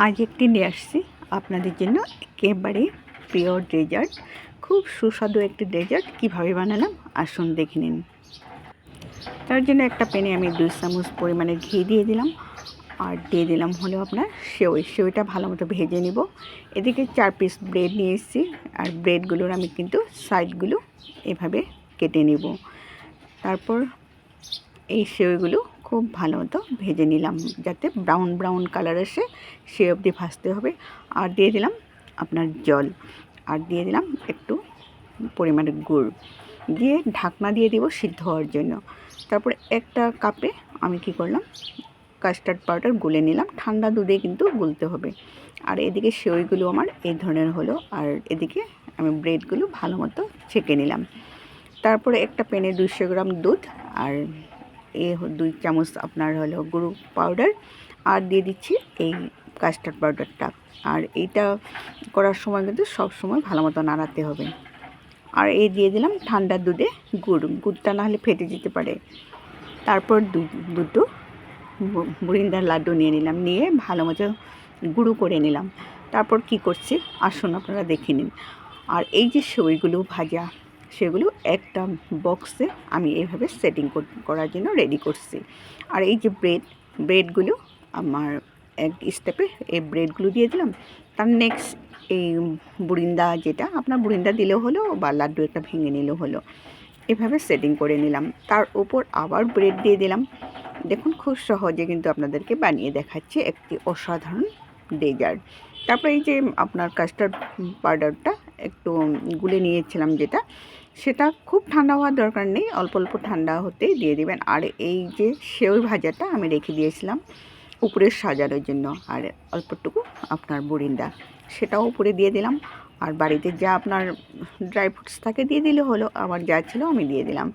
আজ একটি নিয়ে আসছি আপনাদের জন্য একেবারে পিওর ডেজার্ট, খুব সুস্বাদু একটি ডেজার্ট। কীভাবে বানালাম আসুন দেখে নিন। তার জন্য একটা প্যানে আমি 2 চামচ পরিমাণে ঘি দিয়ে দিলাম, আর দিয়ে দিলাম হলো আপনার সেওইটা ভালো মতো ভেজে নিব। এদিকে 4 পিস ব্রেড নিয়ে এসেছি, আর ব্রেডগুলোর আমি কিন্তু সাইডগুলো এভাবে কেটে নেব। তারপর এই সেওইগুলো খুব ভালো মতো ভেজে নিলাম, যাতে ব্রাউন ব্রাউন কালার আসে সে অবধি ভাজতে হবে। আর দিয়ে দিলাম আপনার জল, আর দিয়ে দিলাম একটু পরিমাণে গুড়, দিয়ে ঢাকনা দিয়ে দিব সিদ্ধ হওয়ার জন্য। তারপরে একটা কাপে আমি কি করলাম, কাস্টার্ড পাউডার গুলে নিলাম। ঠান্ডা দুধে কিন্তু গুলতে হবে। আর এদিকে সেওইগুলো আমার এই ধরনের হলো, আর এদিকে আমি ব্রেডগুলো ভালো মতো ছেঁকে নিলাম। তারপরে একটা প্যানে 200 গ্রাম দুধ, আর 2 চামচ আপনার হলো গুঁড়ো পাউডার, আর দিয়ে দিচ্ছি এই কাস্টার্ড পাউডারটা। আর এইটা করার সময় কিন্তু সব সময় ভালো মতো নাড়াতে হবে। আর এই দিয়ে দিলাম ঠান্ডা দুধে গুড়টা না হলে ফেটে যেতে পারে। তারপর দুটো বুরিন্দার লাড্ডু নিয়ে নিলাম, নিয়ে ভালো মতো গুঁড়ো করে নিলাম। তারপর কি করছি আসুন আপনারা দেখে নিন। আর এই যে সেগুলো ভাজা, সেগুলো একটা বক্সে আমি এইভাবে সেটিং করার জন্য রেডি করছি। আর এই যে ব্রেডগুলো আমার এক স্টেপে এই ব্রেডগুলো দিয়ে দিলাম। তার নেক্সট এই বুরিন্দা, যেটা আপনার বুরিন্দা দিলেও হলো বা লাড্ডু একটা ভেঙে নিলেও হলো, এভাবে সেটিং করে নিলাম। তার উপর আবার ব্রেড দিয়ে দিলাম। দেখুন খুব সহজে কিন্তু আপনাদেরকে বানিয়ে দেখাচ্ছি একটি অসাধারণ ডেজার্ট। তারপরে এই যে আপনার কাস্টার্ড পাউডারটা একটু গুলে নিয়েছিলাম, সেটা খুব ঠান্ডা হওয়ার দরকার নেই, অল্প অল্প ঠান্ডা হতেই দিয়ে দিবেন। আর এই যে সেওই ভাজাটা আমি রেখে দিয়েছিলাম উপরে সাজানোর জন্য, আর অল্পটুকু আপনার বুরিন্দা, সেটাও উপরে দিয়ে দিলাম। আর বাড়িতে যা আপনার ড্রাই ফ্রুটস থাকে দিয়ে দিলে হলো, আমার যা ছিল আমি দিয়ে দিলাম।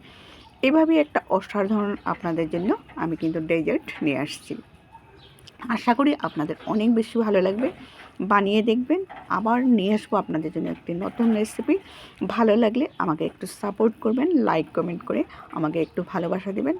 এভাবেই একটা অসাধারণ আপনাদের জন্য আমি কিন্তু ডেজার্ট নিয়ে আসছি। আশা করি আপনাদের অনেক বেশি ভালো লাগবে। বানিয়ে দেখবেন। আবার নিয়ে আসবো আপনাদের জন্য একটি নতুন রেসিপি। ভালো লাগলে আমাকে একটু সাপোর্ট করবেন, লাইক কমেন্ট করে আমাকে একটু ভালোবাসা দেবেন।